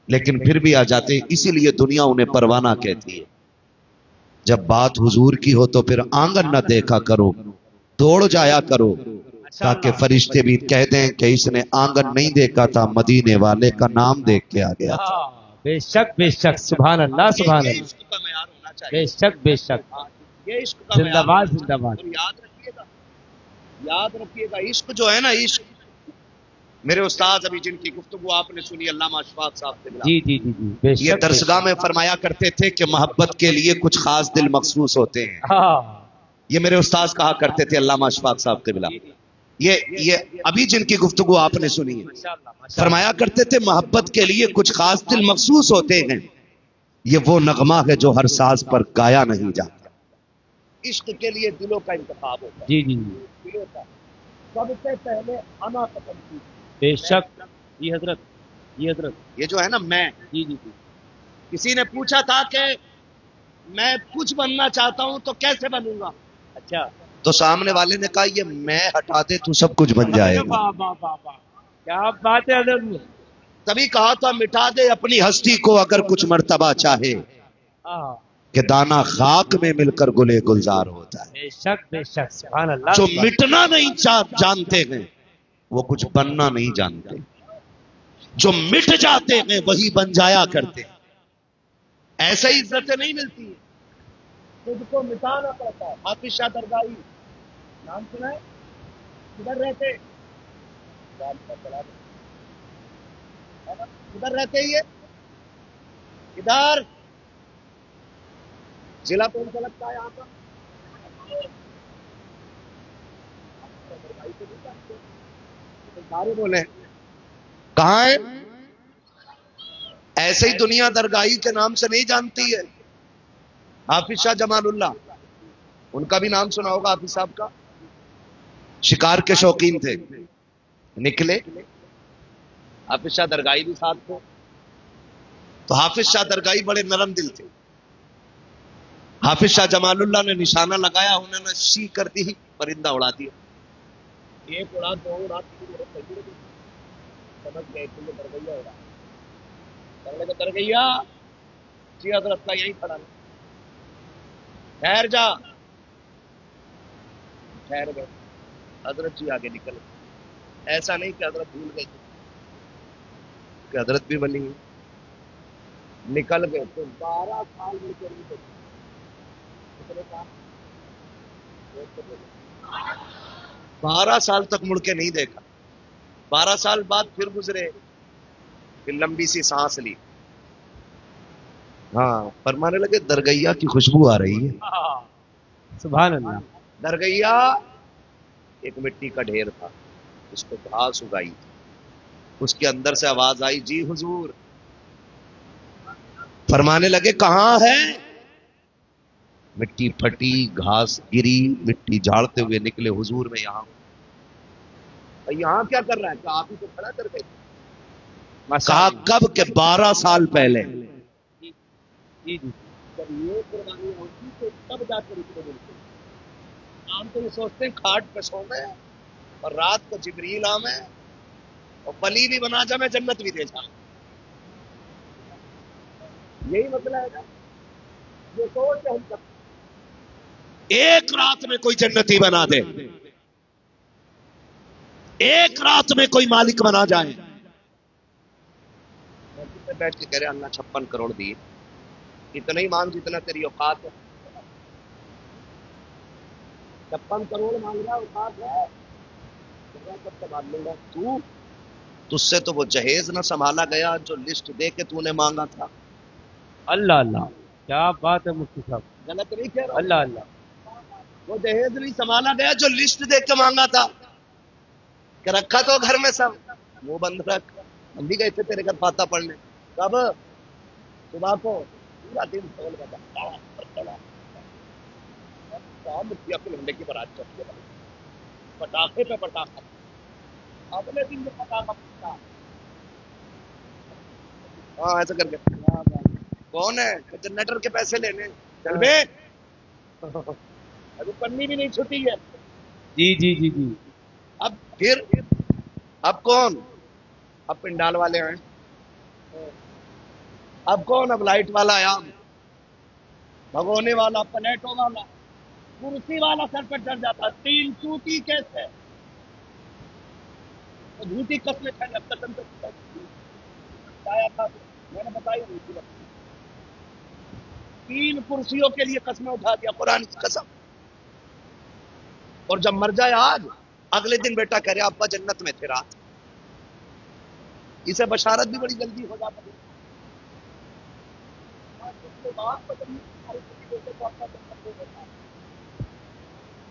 S4: لیکن پھر بھی آ جاتے ہیں، اسی لیے دنیا انہیں پروانہ کہتی ہے۔ جب بات حضور کی ہو تو پھر آنگن نہ دیکھا کرو، دوڑ جایا کرو، تاکہ فرشتے بھی کہہ دیں کہ اس نے آنگن نہیں دیکھا تھا، مدینے والے کا نام دیکھ کے آ گیا تھا۔
S3: بے شک سبحان اللہ سبحان
S2: یہ
S3: اللہ،
S2: عشق کا معیار ہونا چاہیے۔
S3: بے شک
S2: ہاں، یہ عشق کا
S3: زندہ
S2: معیار
S3: باد
S2: ہونا
S3: زندہ باد۔
S2: چاہیے۔ اور یاد رکھیے گا عشق جو ہے نا، عشق میرے استاد ابھی جن کی گفتگو آپ نے سنی، علامہ اشفاق صاحب سے ملا،
S3: جی بے
S4: یہ
S3: شک
S4: درسگاہ میں فرمایا کرتے تھے کہ محبت کے لیے کچھ خاص دل مخصوص ہوتے ہیں۔
S3: ہاں
S4: یہ میرے استاد کہا کرتے تھے علامہ اشفاق صاحب قبلہ، یہ ابھی جن کی گفتگو آپ نے سنی ہے،
S3: ماشاءاللہ
S4: فرمایا کرتے تھے محبت کے لیے کچھ خاص دل مخصوص ہوتے ہیں، یہ وہ نغمہ ہے جو ہر ساز پر گایا نہیں جاتا۔
S2: عشق کے لیے دلوں کا انتخاب ہوتا ہے،
S3: جی
S2: دلوں کا سب سے پہلے انا پسند کی،
S3: بے شک جی حضرت
S2: یہ جو ہے نا میں،
S3: جی
S2: کسی نے پوچھا تھا کہ میں کچھ بننا چاہتا ہوں تو کیسے بنوں گا؟
S3: اچھا
S4: تو سامنے والے نے کہا یہ میں ہٹا دے تو سب کچھ بن جائے گا۔
S3: واہ واہ واہ واہ، کیا بات ہے حضرت۔
S2: تبھی کہا تھا مٹا دے
S4: اپنی ہستی کو اگر کچھ مرتبہ چاہے
S3: ہاں
S4: کہ دانا خاک میں مل کر گلے گلزار ہوتا ہے۔
S3: بے شک سبحان اللہ۔
S4: جو مٹنا نہیں جانتے ہیں وہ کچھ بننا نہیں جانتے، جو مٹ جاتے ہیں وہی بن جایا کرتے ہیں۔
S2: ایسا ہی عزتیں نہیں ملتی، خود کو مٹانا پڑتا ہے۔ حافظ شاہ درگاہی نام سنا ہے؟ کدھر رہتے؟ کدھر رہتے یہ؟ ادھر ضلع کون سا لگتا ہے یہاں پر؟ سارے بولے
S4: کہاں ہے؟ ایسے ہی دنیا درگاہی کے نام سے نہیں جانتی ہے۔ حافظ شاہ جمال اللہ، ان کا بھی نام سنا ہوگا، حافظ صاحب کا، شکار کے شوقین تھے، نکلے،
S2: حافظ شاہ درگاہی بھی ساتھ تھے۔
S4: تو حافظ شاہ درگاہی بڑے نرم دل تھے۔ حافظ شاہ جمال اللہ نے نشانہ لگایا، انہوں نے شی کر دی، پرندہ اڑا دیا۔
S2: ایک اڑا، دو اڑا، تین اڑا، سمجھ گئے تم نے درگیا اڑا، کرنے کو درگیا جی حضرت کا یہی کھڑا ہے، ٹھہر جا، ٹھہر گئے، حضرت جی آگے نکل گئے۔ ایسا نہیں کہ حضرت بھول گئے کہ حضرت بھی بنی نکل گئے، تو 12 سال مل کے نہیں دیکھے۔ کتنے سال؟
S4: 12 سال تک مڑ کے نہیں دیکھا۔ 12 سال بعد پھر گزرے، پھر لمبی سی سانس لی، ہاں فرمانے لگے درگیا کی خوشبو آ رہی ہے۔
S3: سبحان اللہ۔
S2: درگیا ایک مٹی کا ڈھیر تھا، اس کو گھاس اگائی تھی، اس کے اندر سے آواز آئی، جی حضور۔
S4: فرمانے لگے کہاں ہے؟ مٹی پھٹی، گھاس گری، مٹی جھاڑتے ہوئے نکلے، حضور میں یہاں ہوں۔
S2: یہاں کیا کر رہا ہے؟ کہ آپ ہی تو کھڑا کر گئے۔
S4: کہا کب کہ 12 سال پہلے۔
S2: جب یہ قربانی ہوتی تو تب جا کر اتنے ملتے۔ عام تو یہ سوچتے ہیں کھاٹ پہ سو گئے اور رات کو جبریل آمے اور ولی بھی بنا جا، میں جنت بھی دے جا۔ یہی مسئلہ ہے نا، یہ سوچ ہم سب
S1: ایک رات میں کوئی جنتی بنا دے، ایک رات میں کوئی مالک بنا جائے۔
S2: مسجد میں بیٹھ کے کہہ رہے اللہ 56 کروڑ دیے، اتنا ہی مانگ جتنا تیری اوقات ہے۔ 56 کروڑ مانگ رہا اوقات ہے، کب سنبھال لوں گا؟
S4: تجھ سے تو وہ جہیز نہ سنبھالا گیا جو لسٹ دے کے تو نے مانگا تھا۔
S3: اللہ اللہ، کیا بات ہے مفتی صاحب،
S2: غلط نہیں کہہ رہا،
S3: اللہ اللہ۔
S2: وہ جہیز نہیں سنبھالا گیا جو لسٹ دے کے مانگا تھا، کہ رکھا تو گھر میں سب، وہ بند رکھ۔ ہم بھی گئے تھے تیرے گھر فاتحہ پڑھنے، کب؟ صبح کو، پورا دن ڈھول بجا، مٹیا کے لنڈے کی برات چلتی ہے، پٹاخے پہ پٹاخہ، اگلے دن جو پٹاخہ پھٹا، ہاں ایسا کر کے کون ہے جنریٹر کے پیسے لینے، چل بے ابھی پنی بھی نہیں چھٹی ہے۔
S3: جی
S2: اب پھر اب کون؟ اب پنڈال والے ہیں، اب کون؟ اب لائٹ والا آیا، بھگونے والا، پلیٹوں والا، کرسی والا سر پر چڑھ جاتا، 3 ٹوٹی کیسے؟ تو جھوٹی قسمیں کھائیں، اب قسم سے بتایا تھا، میں نے بتائی نہیں تھی، 3 کرسیوں کے لیے قسمیں اٹھا دیا، قرآن کی قسم. اور جب مر جائے آج، اگلے دن بیٹا کہہ رہے ابا جنت میں تھے رات. اسے بشارت بھی بڑی جلدی ہو جاتی ہے.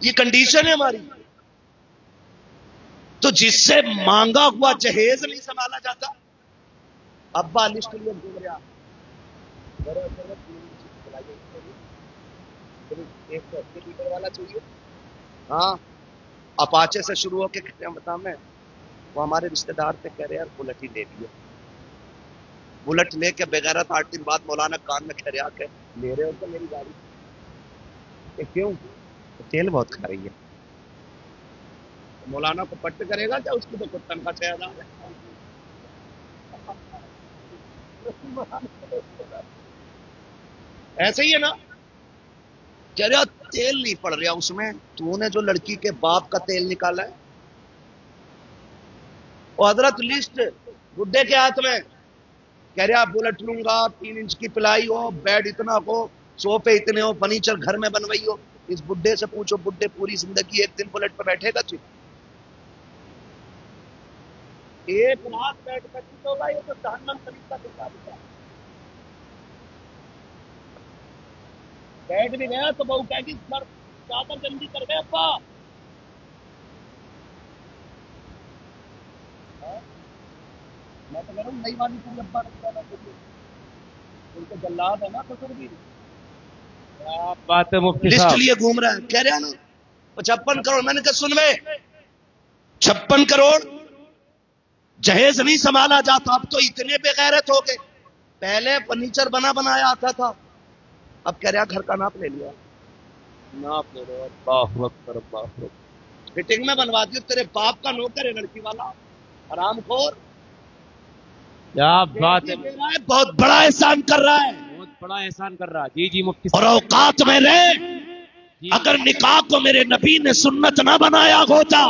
S2: یہ کنڈیشن ہے ہماری. تو جس سے مانگا ہوا جہیز نہیں سنبھالا جاتا، ابا لسٹ لیے گھوم رہا، ایک 180 لیٹر والا چاہیے. ہاں، اپاچے سے شروع ہو کے کہتے ہیں بتا میں، وہ ہمارے رشتے دار تھے، کہہ رہے یار بلٹ ہی لے لیے. بلٹ لے کے بغیرت 8 دن بعد مولانا کان میں کہہ رہا کہ لے رہے ہو تو میری گاڑی. کہ کیوں؟ تیل بہت کھا رہی ہے. مولانا کو پٹ کرے گا کیا؟ اس کی تو کچھ تنخواہ 6000 ہے. ایسے ہی ہے نا. کہہ رہا تیل نہیں پڑ رہا اس میں، تو نے جو لڑکی کے باپ کا تیل نکالا ہے. اور حضرت لسٹ بڈھے کے ہاتھ میں، کہہ رہا بلٹ لوں گا، 3 انچ کی پلائی ہو، بیڈ اتنا ہو، سوفے اتنے ہو، فرنیچر گھر میں بنوائی ہو. اس بڈھے سے پوچھو، بڈھے پوری زندگی ایک دن بلٹ پہ بیٹھے گا؟ ایک رات بیٹھ کر ہوگا، یہ تو جہنم شریف کا حساب ہے. بیٹھ بھی گیا تو بہو کہے گی سر چادر جلدی کر گئے ابا. میں تو کہہ رہا ہوں نئی والی پوری ابا رکھ جانا چاہیے، ان کے جلاد ہے نا سسر بھی.
S3: کیا بات ہے مفتی
S2: لسٹ
S3: صاحب.
S2: لیے گھوم رہا ہے، کہہ رہا نا 55 کروڑ. میں نے کہا سن میں 56 کروڑ جہیز نہیں سنبھالا جاتا. اب تو اتنے بے غیرت ہو گئے. پہلے فرنیچر بنا بنایا آتا تھا، اب کہہ رہا گھر کا ناپ لے لیا.
S3: ناپ لے لو. اللہ اکبر، اللہ اکبر.
S2: فٹنگ میں بنوا دی. تیرے باپ کا نوکر ہے لڑکی والا، حرام خور.
S3: کیا بات ہے،
S1: بہت بڑا احسان کر رہا ہے.
S3: بہت بڑا احسان کر رہا. جی جی مفتی
S1: اور
S3: صاحب.
S1: اوقات میں رہے،
S3: جی.
S1: اگر نکاح کو میرے نبی نے سنت نہ بنایا ہوتا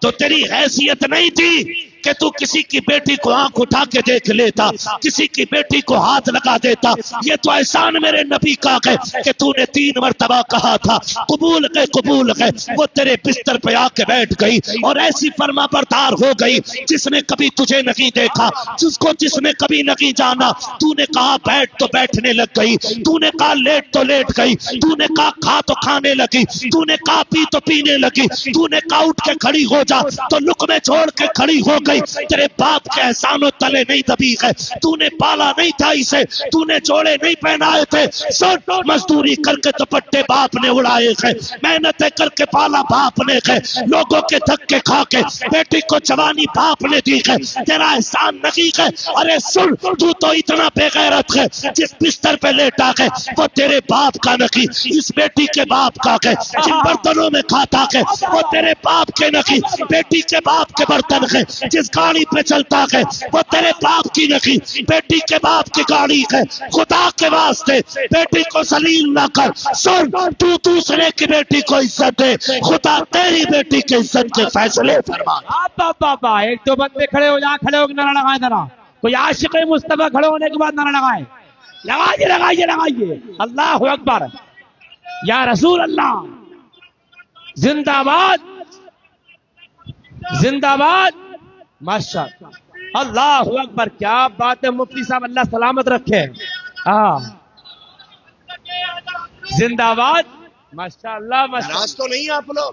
S1: تو تیری حیثیت نہیں تھی کہ تو کسی کی بیٹی کو آنکھ اٹھا کے دیکھ لیتا، کسی کی بیٹی کو ہاتھ لگا دیتا. یہ تو احسان میرے نبی کا ہے کہ تو نے 3 مرتبہ کہا تھا قبول ہے قبول ہے. وہ تیرے بستر پہ آ کے بیٹھ گئی اور ایسی فرما بردار ہو گئی جس نے کبھی تجھے نہیں دیکھا، جس نے کبھی نہیں جانا. تو نے کہا بیٹھ تو بیٹھنے لگ گئی، تو نے کہا لیٹ تو لیٹ گئی، تو نے کہا کھا تو کھانے لگی، تو نے کہا پی تو پینے لگی، تو نے کہا اٹھ کے کھڑی ہو جا تو لقمے چھوڑ کے کھڑی ہو گئی. تیرے باپ کے احسانوں تلے نہیں دبی ہے، تو نے پالا نہیں تھا اسے، تو نے جوڑے نہیں پہنائے تھے. سن، مزدوری کر کے دوپٹے باپ نے اڑائے ہیں، محنتیں کر کے پالا باپ نے ہے، لوگوں کے دھکے کھا کے بیٹی کو جوانی باپ نے دی ہے. تیرا احسان نہیں ہے. ارے سن، تو اتنا بے غیرت ہے، جس بستر پہ لیٹا ہے وہ تیرے باپ کا نہیں، اس بیٹی کے باپ کا ہے. جن برتنوں میں کھاتا ہے وہ تیرے باپ کے نہیں، بیٹی کے باپ کے برتن ہے. جس گاڑی پہ چلتا ہے وہ تیرے باپ کی نہیں، بیٹی کے باپ کی گاڑی ہے. خدا کے واسطے بیٹی کو ذلیل نہ کر. سن، تو دوسرے کی بیٹی کو عزت دے، خدا تیری بیٹی کی عزت کے فیصلے فرما.
S3: بابا ایک دو بندے کھڑے ہو جا، کھڑے ہو کے نعرہ لگائے ذرا. کوئی عاشق مصطفیٰ کھڑے ہونے کے بعد نعرہ لگائے. لگائیے لگائیے لگائیے. اللہ اکبر، یا رسول اللہ، زندہ باد زندہ باد. ماشاء اللہ اکبر. کیا بات ہے مفتی صاحب، اللہ سلامت رکھے. ہاں، زندہ باد. ماشاء اللہ ماشاء
S2: ناراض تو نہیں آپ لوگ؟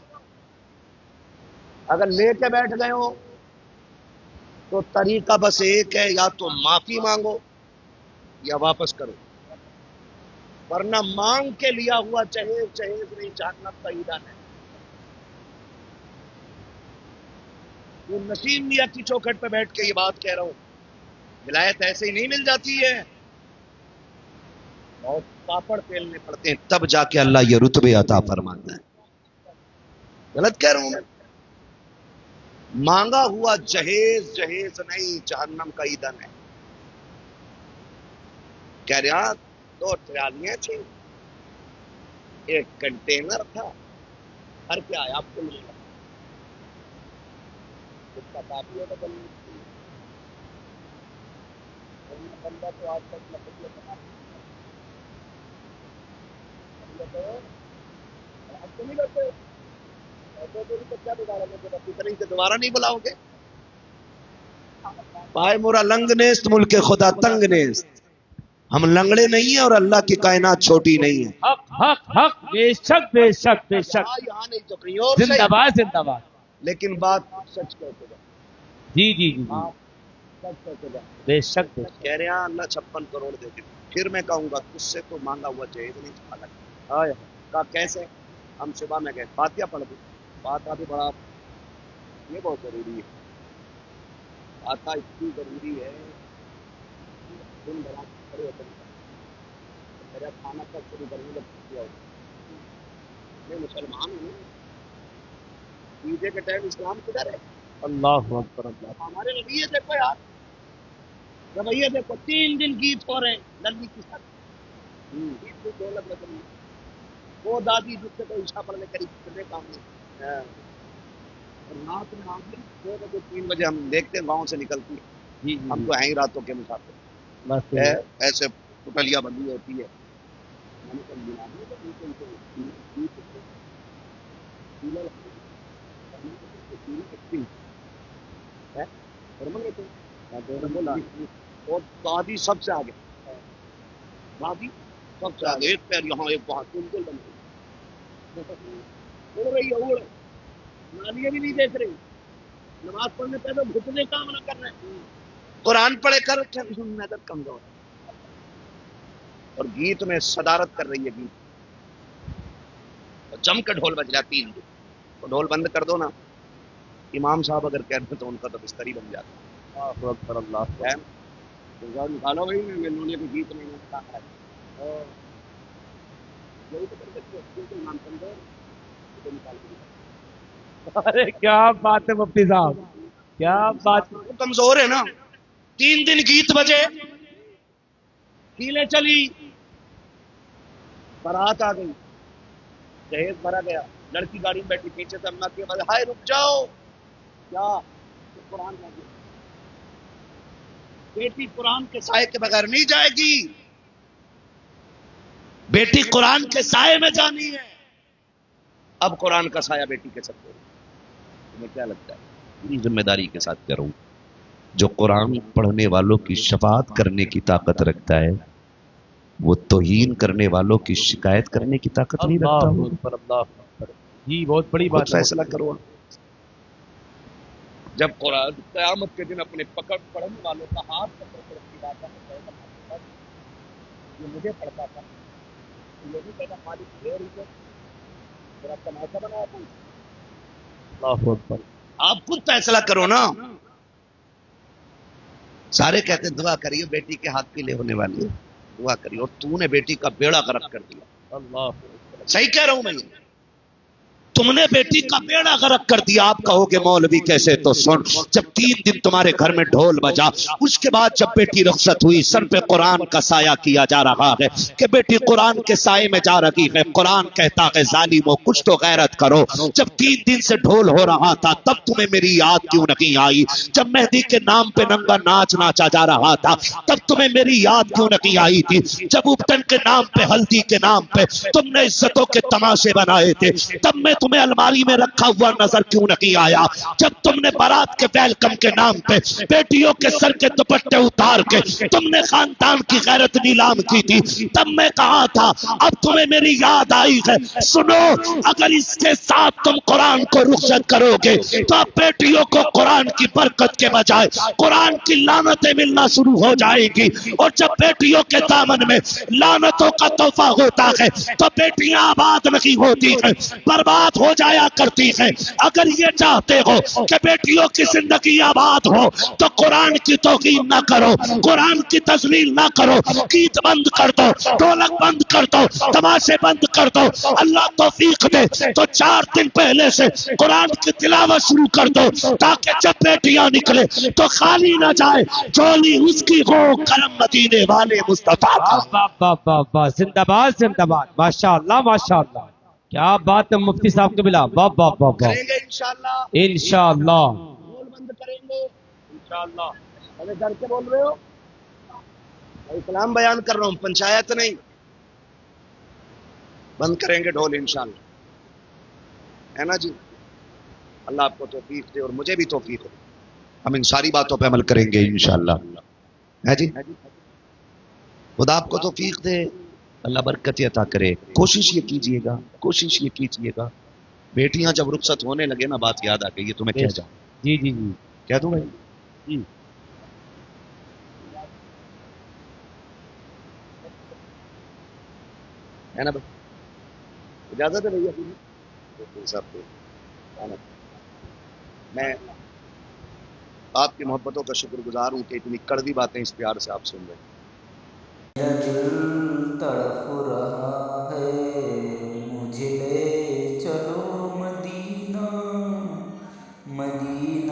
S2: اگر لے کے بیٹھ گئے ہو تو طریقہ بس ایک ہے، یا تو معافی مانگو یا واپس کرو، ورنہ مانگ کے لیا ہوا جہیز نہیں، جہنم کا ایندھن ہے. وہ نسیم میاں کی چوکھٹ پہ بیٹھ کے یہ بات کہہ رہا ہوں، ولایت ایسے ہی نہیں مل جاتی ہے، بہت پاپڑ پیلنے پڑتے ہیں
S4: تب جا کے اللہ یہ رتبے عطا فرماتا ہے.
S2: غلط کہہ رہا ہوں میں؟ مانگا ہوا جہیز نہیں، جہنم کا ایندھن ہے.
S4: کہہ رہا 2 ٹرالیاں تھیں، ایک کنٹینر تھا، ہر کیا آیا آپ کو ملے گا اس کا کافی ہوگا بندہ تو آج تک لکڑی بنا آپ کو نہیں کرتے کیا دوبارہ نہیں بلاؤ گے؟ پائے مورا لنگ نیست ملک خدا تنگ نیست، ہم لنگڑے نہیں ہیں اور اللہ کی کائنات چھوٹی نہیں ہے۔
S3: حق حق حق، بے شک بے شک بے شک،
S4: یہاں نہیں تو کہیں اور
S3: زندہ
S4: صحیح،
S3: باد زندہ باد،
S4: لیکن بات سچ کہتے ہیں،
S3: جی جی جی،
S4: سچ کہتے ہیں۔
S3: بے شک بے شک،
S4: کہہ رہے ہیں اللہ 56 کروڑ دے دے، پھر میں کہوں گا تجھ سے تو مانگا ہوا جہیز نہیں چھپا لگتا۔ کہا کیسے؟ ہم صبح میں گئے فاتحہ پڑھ دیں، فاتحہ بھی بڑا، یہ بہت ضروری ہے، فاتحہ اتنی ضروری ہے، دن بھر کھڑے ہوتے ہیں میرا کھانا کب شروع کرنے لگتی ہے، میں مسلمان ہوں، عیدے کے ٹائم اسلام کدھر ہے؟
S3: اللہ اکبر اللہ،
S4: ہمارے رویے دیکھو یار، رویے دیکھو، 3 دن گیت ہو رہے ہیں للی کے ساتھ، گیت میں ڈھولک لگ رہی ہے، وہ دادی جس سے کوئی عشاء پڑھنے کری کتنے کام نہیں، اور رات میں آخر 2 بجے 3 بجے ہم دیکھتے ہیں گاؤں سے نکلتی ہے،
S3: جی
S4: ہم تو ہیں ہی راتوں کے مسافر،
S3: بس
S4: ایسے پٹلیاں بندی ہوتی ہے، اور دادی سب سے آگے، دادی سب سے آگے، ایک پیر یہاں ایک وہاں، بالکل بن گئی، اڑ رہی ہے، اڑ نالیاں بھی نہیں دیکھ رہی، نماز پڑھنے پہ تو گھٹنے کام نہ کر رہے، قرآن پڑھے کر نظر کمزور ہے، اور گیت میں صدارت کر رہی ہے گیت، جم کے ڈھول بج رہا 3 دن، تو ڈھول بند کر دو نا، امام صاحب اگر کہتے تو ان کا تو بستر ہی بن جاتا
S3: اللہ اکبر اللہ،
S4: ہے، نکالو بھائی انہوں نے بھی گیت نہیں کہا ہے، یہی تو کر سکتے بالکل امام کمزور نکال کے،
S3: ارے کیا بات ہے مفتی صاحب، کیا بات،
S4: وہ کمزور ہے نا، 3 دن گیت بجے، کیلیں چلی، بارات آ گئی، جہیز بھرا گیا، لڑکی گاڑی میں بیٹھی پیچھے سے اماں کی آواز، ہائے رک جاؤ، کیا قرآن میں بیٹی قرآن کے سائے کے بغیر نہیں جائے گی، بیٹی قرآن کے سائے میں جانی ہے، اب قرآن کا سایہ بیٹی کے سب کو، تمہیں کیا لگتا ہے؟ ذمہ داری کے ساتھ کروں، جو قرآن پڑھنے والوں کی شفاعت کرنے کی طاقت رکھتا ہے وہ توہین کرنے والوں کی شکایت کرنے کی طاقت نہیں رکھتا،
S3: اللہ اکبر اللہ اکبر، جی بہت بڑی
S4: خود
S3: بات ہے،
S4: فیصلہ کرو۔ جب قرآن قیامت کے دن اپنے پکڑ پڑھنے والوں کا ہاتھ پکڑ کر رکھی بات ہے، یہ مجھے پڑھتا تھا، یہ بھی کہتا مالک دیر ہی میرا تماشا بنایا تھا،
S3: اللہ اکبر،
S4: آپ خود فیصلہ کرو نا، سارے کہتے ہیں دعا کریے بیٹی کے ہاتھ پیلے ہونے والی ہے، دعا کریے، اور تو نے بیٹی کا بیڑا غرق کر دیا،
S3: اللہ اکبر،
S4: صحیح کہہ رہا ہوں میں، تم نے بیٹی کا بیڑا غرق کر دیا۔ آپ کہو گے مولوی کیسے؟ تو سن، جب 3 دن تمہارے گھر میں ڈھول بجا، اس کے بعد جب بیٹی رخصت ہوئی، سر پہ قرآن کا سایہ کیا جا رہا ہے کہ بیٹی قرآن کے سائے میں جا رہی ہے، قرآن کہتا ہے ظالمو کچھ تو غیرت کرو، جب 3 دن سے ڈھول ہو رہا تھا تب تمہیں میری یاد کیوں نہیں آئی؟ جب مہدی کے نام پہ ننگا ناچ ناچا جا رہا تھا تب تمہیں میری یاد کیوں نہیں آئی تھی؟ جب اپٹن کے نام پہ، ہلدی کے نام پہ تم نے عزتوں کے تماشے بنائے تھے تب میں تمہیں الماری میں رکھا ہوا نظر کیوں نہیں آیا؟ جب تم نے بارات کے ویلکم کے نام پہ بیٹیوں کے سر کے دوپٹے اتار کے تم نے خاندان کی غیرت نیلام کی تھی تب میں کہا تھا اب تمہیں میری یاد آئی ہے؟ سنو، اگر اس کے ساتھ تم قرآن کو رخصت کرو گے تو اب بیٹیوں کو قرآن کی برکت کے بجائے قرآن کی لعنتیں ملنا شروع ہو جائیں گی، اور جب بیٹیوں کے دامن میں لعنتوں کا تحفہ ہوتا ہے تو بیٹیاں آباد نہیں ہوتی ہیں، برباد
S1: برباد ہو جایا کرتی ہے. اگر یہ چاہتے ہو کہ بیٹیوں کی زندگی آباد ہو تو قرآن کی توہین نہ کرو, قرآن کی تذلیل نہ کرو, گیت بند کر دو, ڈھولک بند کر دو, تماشے بند کر دو. اللہ توفیق دے تو 4 دن پہلے سے قرآن کی تلاوت شروع کر دو تاکہ جب بیٹیاں نکلے تو خالی نہ جائے, چولی اس کی ہو کرم مدینے والے مصطفیٰ کا.
S3: زندہ باد زندہ باد. ماشاء اللہ ماشاء اللہ, کیا بات ہے مفتی صاحب کے بلا. واہ واہ واہ واہ.
S2: کریں گے انشاءاللہ,
S3: انشاءاللہ
S2: ڈھول بند کریں گے انشاءاللہ. ارے ڈر کے بول رہے ہو؟ میں اسلام بیان کر رہا ہوں, پنچایت نہیں. بند کریں گے ڈھول انشاءاللہ, ہے نا جی. اللہ آپ کو توفیق دے اور مجھے بھی توفیق دے.
S4: ہم ان ساری باتوں پہ عمل کریں گے انشاءاللہ. ہے جی, خدا آپ کو توفیق دے, اللہ برکت عطا کرے. کوشش یہ کیجئے گا, کوشش یہ کیجئے گا. بیٹیاں جب رخصت ہونے لگے نا, بات یاد آ گئی, یہ تمہیں کہہ جاؤں.
S3: جی جی جی
S4: کہہ دوں بھائی,
S3: جی.
S2: ہے نا بھائی؟ اجازت ہے بھیا صاحب کو. میں آپ کی محبتوں کا شکر گزار ہوں کہ اتنی کڑوی باتیں اس پیار سے آپ سن رہے ہیں.
S5: میرا دل تڑپ رہا ہے, مجھے لے چلو مدینہ مدینہ.